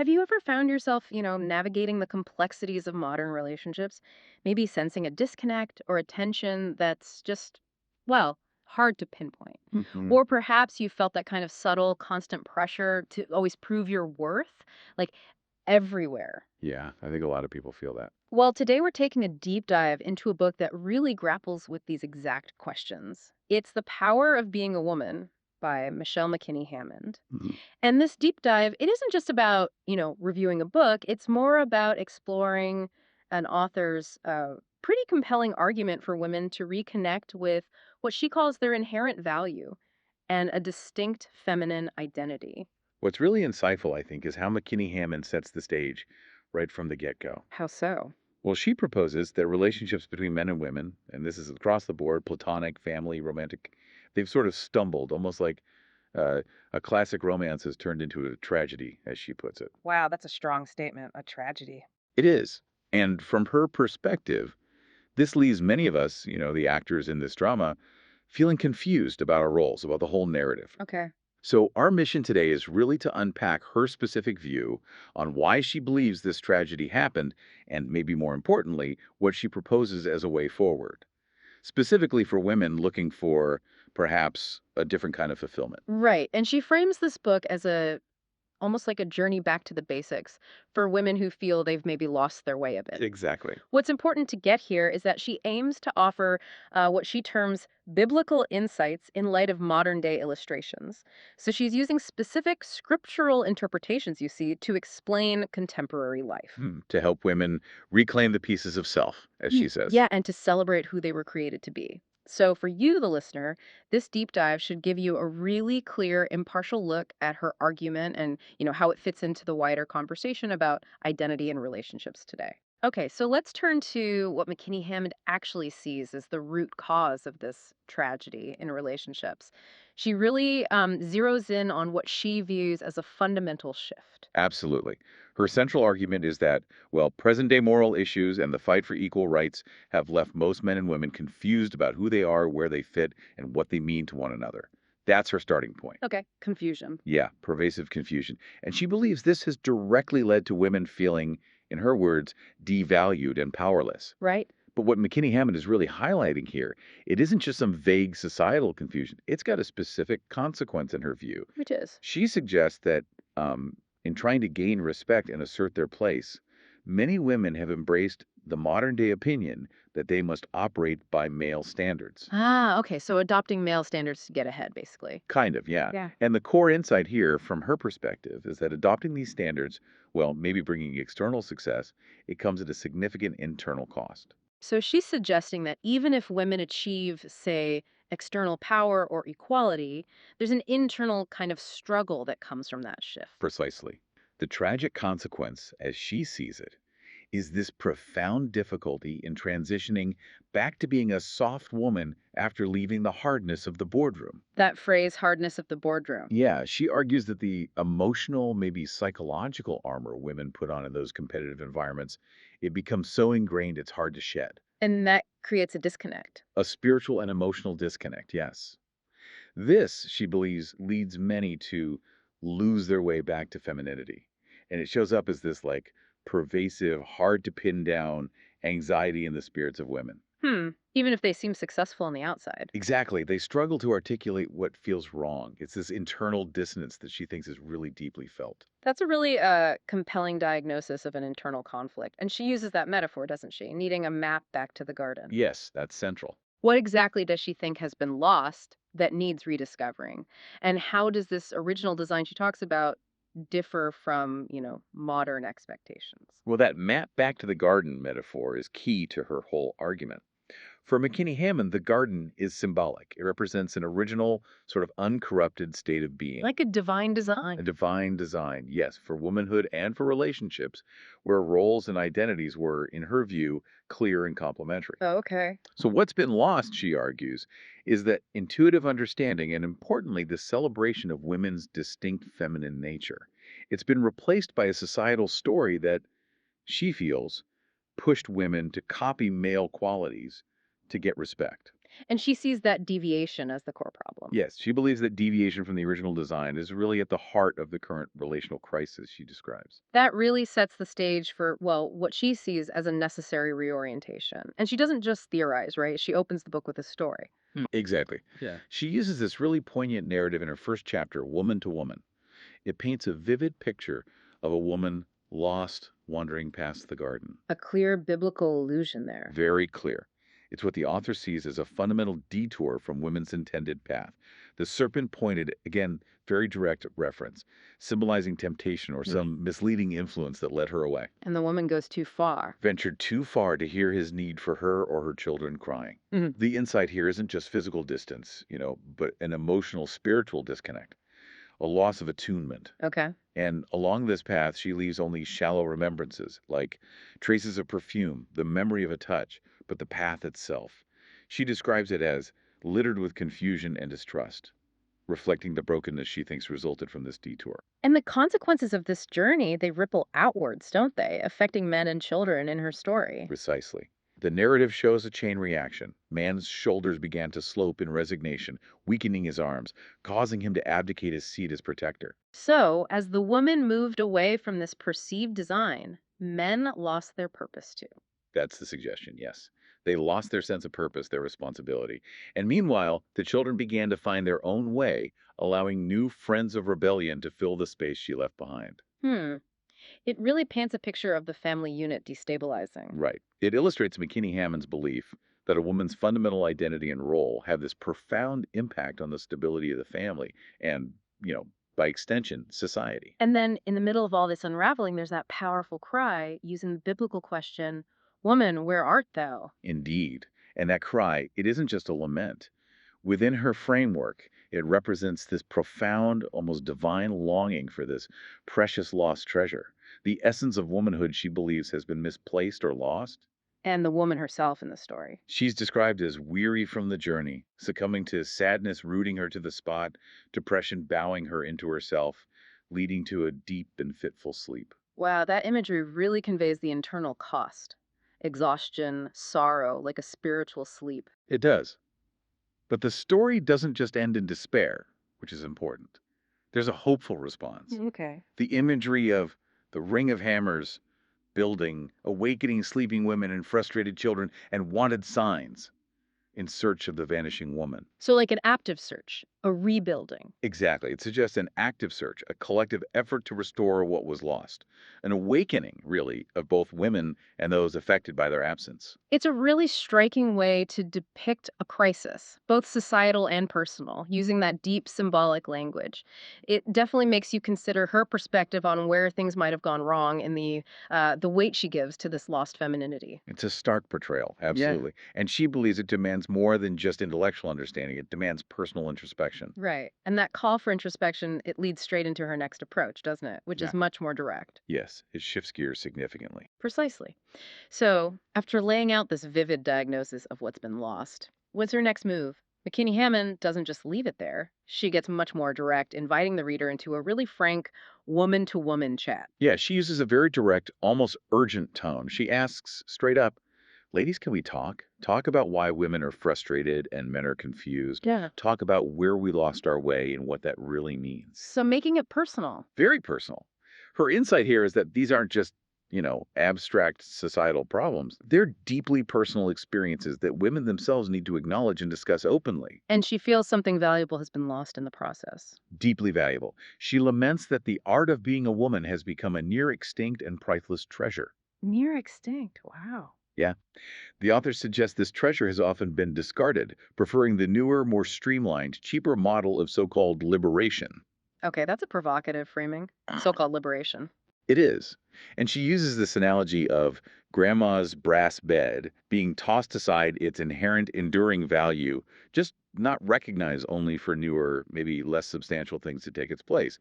Have you ever found yourself, navigating the complexities of modern relationships, maybe sensing a disconnect or a tension that's just, well, hard to pinpoint? Hmm. Or perhaps you felt that kind of subtle, constant pressure to always prove your worth, like everywhere. Yeah, I think a lot of people feel that. Well, today we're taking a deep dive into a book that really grapples with these exact questions. It's The Power of Being a Woman by Michelle McKinney Hammond. Mhm. And this deep dive, it isn't just about, reviewing a book. It's more about exploring an author's pretty compelling argument for women to reconnect with what she calls their inherent value and a distinct feminine identity. What's really insightful, I think, is how McKinney Hammond sets the stage right from the get go. How so? Well, she proposes that relationships between men and women, and this is across the board platonic, family, romantic they've sort of stumbled, almost like uh, a classic romance has turned into a tragedy, as she puts it. Wow, that's a strong statement, a tragedy. It is. And from her perspective, this leaves many of us, the actors in this drama, feeling confused about our roles, about the whole narrative. Okay. So, our mission today is really to unpack her specific view on why she believes this tragedy happened, and maybe more importantly, what she proposes as a way forward, specifically for women looking for perhaps a different kind of fulfillment. Right. And she frames this book as a almost like a journey back to the basics for women who feel they've maybe lost their way a bit. Exactly. What's important to get here is that she aims to offer what she terms biblical insights in light of modern day illustrations. So she's using specific scriptural interpretations, you see, to explain contemporary life. To help women reclaim the pieces of self, as she says. Yeah, and to celebrate who they were created to be. So, for you, the listener, this deep dive should give you a really clear, impartial look at her argument and, how it fits into the wider conversation about identity and relationships today. Okay, so let's turn to what McKinney Hammond actually sees as the root cause of this tragedy in relationships. She really zeroes in on what she views as a fundamental shift. Absolutely. Her central argument is that, well, present day moral issues and the fight for equal rights have left most men and women confused about who they are, where they fit, and what they mean to one another. That's her starting point. Okay, confusion. Yeah, pervasive confusion. And she believes this has directly led to women feeling, in her words, devalued and powerless. Right? But what McKinney Hammond is really highlighting here, it isn't just some vague societal confusion. It's got a specific consequence in her view. Which is. She suggests that in trying to gain respect and assert their place, many women have embraced the modern day opinion that they must operate by male standards. Ah, okay. So adopting male standards to get ahead, basically. Kind of, yeah. Yeah. And the core insight here, from her perspective, is that adopting these standards, well, maybe bringing external success, it comes at a significant internal cost. So she's suggesting that even if women achieve, say, external power or equality, there's an internal kind of struggle that comes from that shift. Precisely. The tragic consequence, as she sees it, is this profound difficulty in transitioning back to being a soft woman after leaving the hardness of the boardroom. That phrase, hardness of the boardroom. Yeah, she argues that the emotional, maybe psychological armor women put on in those competitive environments, it becomes so ingrained it's hard to shed. And that creates a disconnect. A spiritual and emotional disconnect, yes. This, she believes, leads many to lose their way back to femininity. And it shows up as this like pervasive, hard to pin down anxiety in the spirits of women. Even if they seem successful on the outside. Exactly. They struggle to articulate what feels wrong. It's this internal dissonance that she thinks is really deeply felt. That's a really compelling diagnosis of an internal conflict. And she uses that metaphor, doesn't she? Needing a map back to the garden. Yes, that's central. What exactly does she think has been lost that needs rediscovering? And how does this original design she talks about differ from, modern expectations? Well, that map back to the garden metaphor is key to her whole argument. For McKinney Hammond, the garden is symbolic. It represents an original, sort of uncorrupted state of being. Like a divine A design. divine design, yes, for womanhood and for relationships, where roles and identities were, in her view, clear and complementary. Oh, okay. So, what's been lost, she argues, is that intuitive understanding and, importantly, the celebration of women's distinct feminine nature. It's been replaced by a societal story that she feels pushed women to copy male qualities to get respect. And she sees that deviation as the core problem. Yes, she believes that deviation from the original design is really at the heart of the current relational crisis she describes. That really sets the stage for, well, what she sees as a necessary reorientation. And she doesn't just theorize, right? She opens the book with a story. Exactly. Yeah. She uses this really poignant narrative in her first chapter, Woman to Woman. It paints a vivid picture of a woman lost, wandering past the garden. A clear biblical allusion there. Very clear. It's what the author sees as a fundamental detour from women's intended path. The serpent pointed, again, very direct reference, symbolizing temptation or some misleading influence that led her away. And the woman goes too far. Ventured too far to hear his need for her or her children crying. Mhm. The insight here isn't just physical distance, but an emotional, spiritual disconnect, a loss of attunement. Okay. And along this path, she leaves only shallow remembrances, like traces of perfume, the memory of a touch, but the path itself. She describes it as littered with confusion and distrust, reflecting the brokenness she thinks resulted from this detour. And the consequences of this journey, they ripple outwards, don't they? Affecting men and children in her story. Precisely. The narrative shows a chain reaction. Man's shoulders began to slope in resignation, weakening his arms, causing him to abdicate his seat as protector. So, as the woman moved away from this perceived design, men lost their purpose too. That's the suggestion, yes. They lost their sense of purpose, their responsibility. And meanwhile, the children began to find their own way, allowing new friends of rebellion to fill the space she left behind. Hmm. It really paints a picture of the family unit destabilizing. Right. It illustrates McKinney Hammond's belief that a woman's fundamental identity and role have this profound impact on the stability of the family and, by extension, society. And then in the middle of all this unraveling, there's that powerful cry using the biblical question, Woman, where art thou? Indeed. And that cry, it isn't just a lament. Within her framework, it represents this profound, almost divine longing for this precious lost treasure. The essence of womanhood she believes has been misplaced or lost. And the woman herself in the story. She's described as weary from the journey, succumbing to sadness rooting her to the spot, depression bowing her into herself, leading to a deep and fitful sleep. Wow, that imagery really conveys the internal cost. Exhaustion, sorrow, like a spiritual sleep. It does. But the story doesn't just end in despair, which is important. There's a hopeful response. Okay. The imagery of the ring of hammers building, awakening sleeping women and frustrated children, and wanted signs in search of the vanishing woman. So, like an active search, a rebuilding. Exactly. It suggests an active search, a collective effort to restore what was lost, an awakening, really, of both women and those affected by their absence. It's a really striking way to depict a crisis, both societal and personal, using that deep symbolic language. It definitely makes you consider her perspective on where things might have gone wrong and the weight she gives to this lost femininity. It's a stark portrayal, Yeah. absolutely. And she believes it demands more than just intellectual understanding, it demands personal introspection. Right. And that call for introspection, it leads straight into her next approach, doesn't it? Which is Yeah. much more direct. Yes, it shifts gears significantly. Precisely. So, after laying out this vivid diagnosis of what's been lost, what's her next move? McKinney Hammond doesn't just leave it there. She gets much more direct, inviting the reader into a really frank woman to woman chat. Yeah, she uses a very direct, almost urgent tone. She asks straight up, ladies, can we talk? Talk about why women are frustrated and men are confused. Yeah. Talk about where we lost our way and what that really means. So, making it personal. Very personal. Her insight here is that these aren't just, abstract societal problems. They're deeply personal experiences that women themselves need to acknowledge and discuss openly. And she feels something valuable has been lost in the process. Deeply valuable. She laments that the art of being a woman has become a near extinct and priceless treasure. Near extinct. Wow. Yeah. The author suggests this treasure has often been discarded, preferring the newer, more streamlined, cheaper model of so-called liberation. Okay, that's a provocative framing. So called liberation. It is. And she uses this analogy of grandma's brass bed being tossed aside its inherent enduring value, just not recognized only for newer, maybe less substantial things to take its place.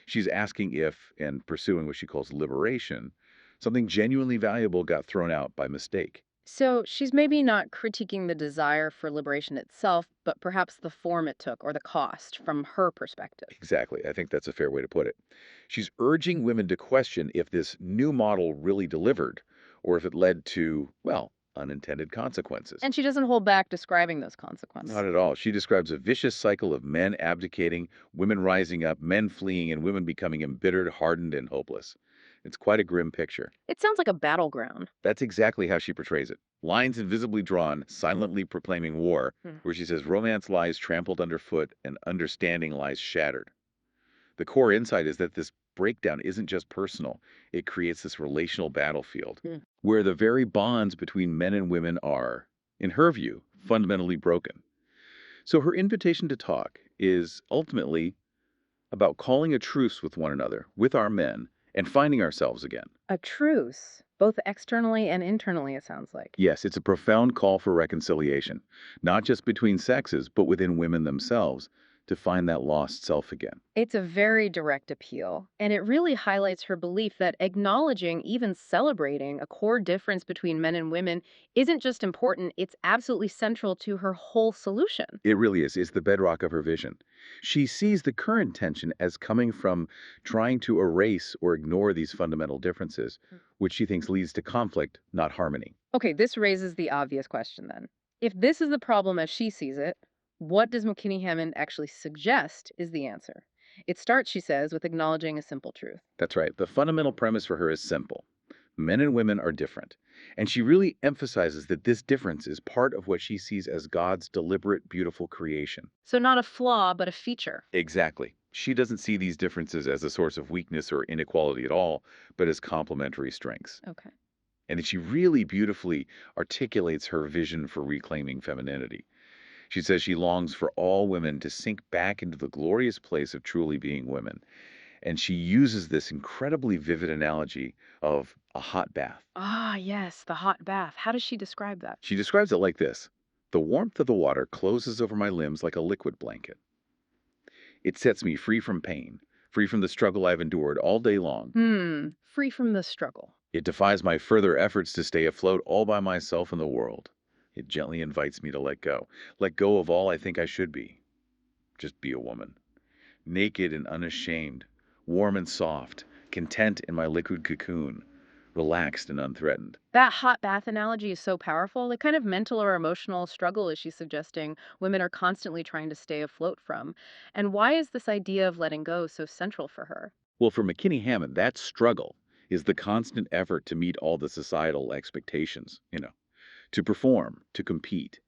She's asking if, and pursuing what she calls liberation, something genuinely valuable got thrown out by mistake. So she's maybe not critiquing the desire for liberation itself, but perhaps the form it took or the cost from her perspective. Exactly. I think that's a fair way to put it. She's urging women to question if this new model really delivered, or if it led to, well, unintended consequences. And she doesn't hold back describing those Not consequences. at all. She describes a vicious cycle of men abdicating, women rising up, men fleeing, and women becoming embittered, hardened, and hopeless. It's quite a grim picture. It sounds like a battleground. That's exactly how she portrays it. Lines invisibly drawn, silently proclaiming war, Hmm. where she says romance lies trampled underfoot and understanding lies shattered. The core insight is that this breakdown isn't just personal, it creates this relational battlefield Hmm. where the very bonds between men and women are, in her view, fundamentally broken. So her invitation to talk is ultimately about calling a truce with one another, with our men, and finding ourselves again. A truce, both externally and internally, it sounds like. Yes, it's a profound call for reconciliation, not just between sexes, but within women themselves, to find that lost self again. It's a very direct appeal, and it really highlights her belief that acknowledging, even celebrating, a core difference between men and women isn't just important, it's absolutely central to her whole solution. It really is. It's the bedrock of her vision. She sees the current tension as coming from trying to erase or ignore these fundamental differences, which she thinks leads to conflict, not harmony. Okay, this raises the obvious question then. If this is the problem as she sees it, what does McKinney Hammond actually suggest is the answer? It starts, she says, with acknowledging a simple truth. That's right. The fundamental premise for her is simple. Men and women are different. And she really emphasizes that this difference is part of what she sees as God's deliberate, beautiful creation. So, not a flaw, but a feature. Exactly. She doesn't see these differences as a source of weakness or inequality at all, but as complementary strengths. Okay. And that she really beautifully articulates her vision for reclaiming femininity. She says she longs for all women to sink back into the glorious place of truly being women. And she uses this incredibly vivid analogy of a hot bath. Ah, yes, the hot bath. How does she describe that? She describes it like this: the warmth of the water closes over my limbs like a liquid blanket. It sets me free from pain, free from the struggle I've endured all day long. Free from the struggle. It defies my further efforts to stay afloat all by myself in the world. It gently invites me to let go of all I think I should be. Just be a woman, naked and unashamed, warm and soft, content in my liquid cocoon, relaxed and unthreatened. That hot bath analogy is so powerful. The kind of mental or emotional struggle is she suggesting women are constantly trying to stay afloat from. And why is this idea of letting go so central for her? Well, for McKinney Hammond, that struggle is the constant effort to meet all the societal expectations, to perform, to compete,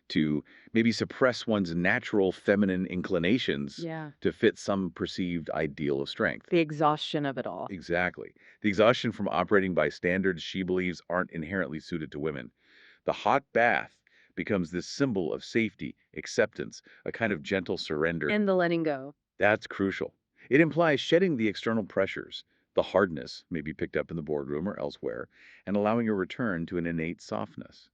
to maybe suppress one's natural feminine inclinations Yeah. to fit some perceived ideal of strength. The exhaustion of it all. Exactly. The exhaustion from operating by standards she believes aren't inherently suited to women. The hot bath becomes this symbol of safety, acceptance, a kind of gentle surrender. And the letting go. That's crucial. It implies shedding the external pressures, the hardness, maybe picked up in the boardroom or elsewhere, and allowing a return to an innate softness.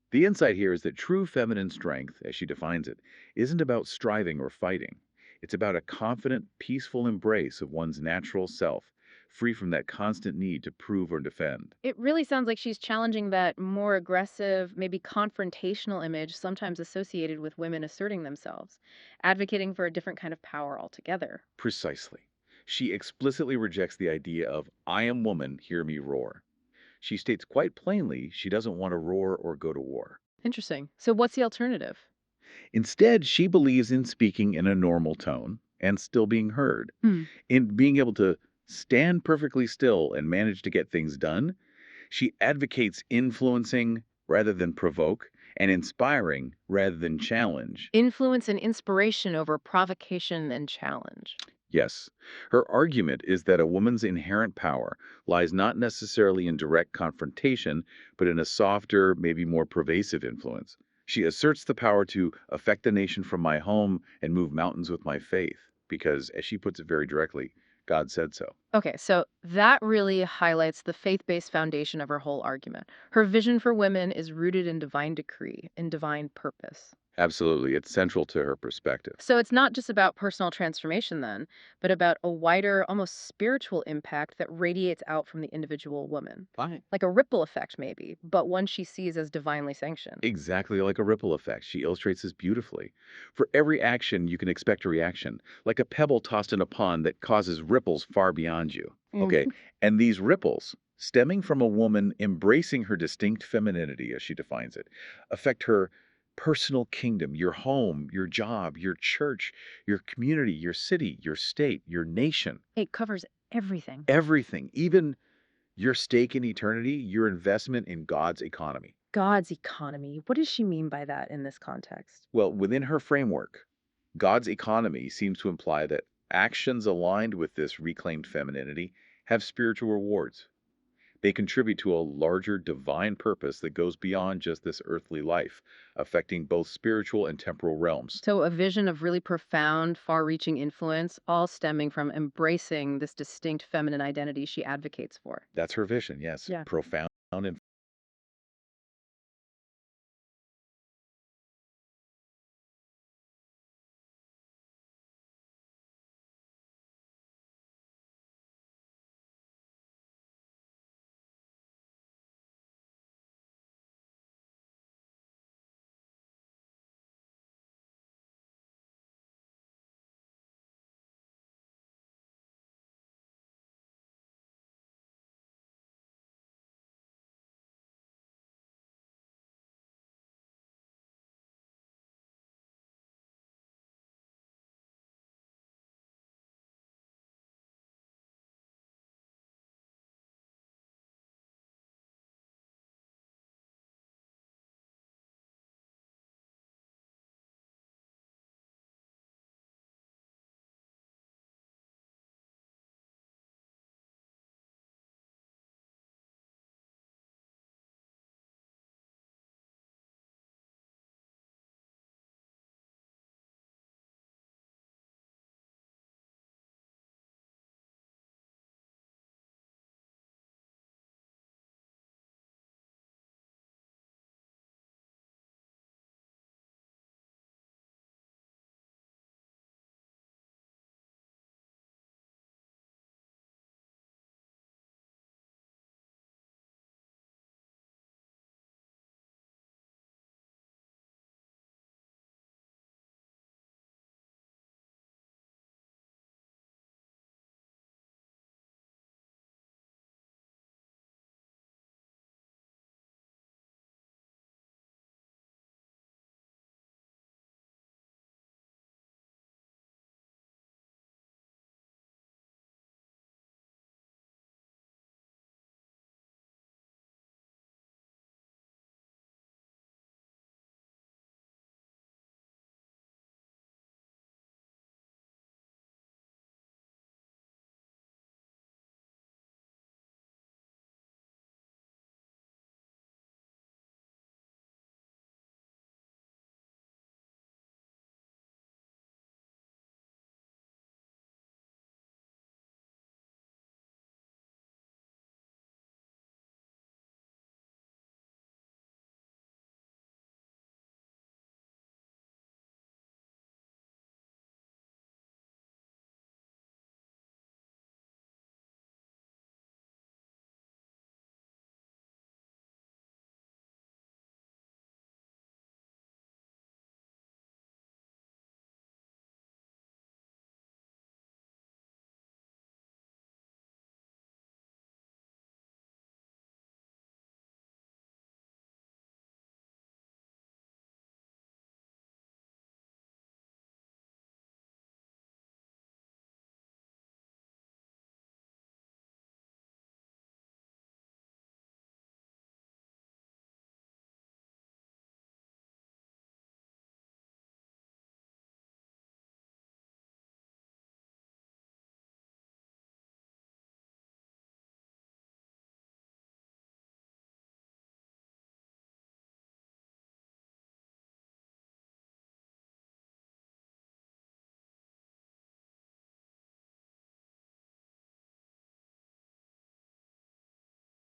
The insight here is that true feminine strength, as she defines it, isn't about striving or fighting. It's about a confident, peaceful embrace of one's natural self, free from that constant need to prove or defend. It really sounds like she's challenging that more aggressive, maybe confrontational image sometimes associated with women asserting themselves, advocating for a different kind of power altogether. Precisely. She explicitly rejects the idea of, I am woman, hear me roar. She states quite plainly she doesn't want to roar or go to war. Interesting. So, what's the alternative? Instead, she believes in speaking in a normal tone and still being heard, Hmm. in being able to stand perfectly still and manage to get things done. She advocates influencing rather than provoke, and inspiring rather than challenge. Influence and inspiration over provocation and challenge. Yes, her argument is that a woman's inherent power lies not necessarily in direct confrontation, but in a softer, maybe more pervasive influence. She asserts the power to affect the nation from my home and move mountains with my faith, because, as she puts it very directly, God said so. Okay, so that really highlights the faith based foundation of her whole argument. Her vision for women is rooted in divine decree, in divine purpose. Absolutely, it's central to her perspective. So it's not just about personal transformation then, but about a wider, almost spiritual impact that radiates out from the individual woman. Fine. Like a ripple effect, maybe, but one she sees as divinely sanctioned. Exactly like a ripple effect. She illustrates this beautifully. For every action, you can expect a reaction, like a pebble tossed in a pond that causes ripples far beyond you. Okay, and these ripples stemming from a woman embracing her distinct femininity, as she defines it, affect her personal kingdom, your home, your job, your church, your community, your city, your state, your nation, It covers everything. everything, even your stake in eternity, your investment in God's economy. God's economy. What does she mean by that in this context? Well, within her framework, God's economy seems to imply that actions aligned with this reclaimed femininity have spiritual rewards. They contribute to a larger divine purpose that goes beyond just this earthly life, affecting both spiritual and temporal realms. So, a vision of really profound, far reaching influence, all stemming from embracing this distinct feminine identity she advocates for. That's her vision, yes. Yeah. Profound and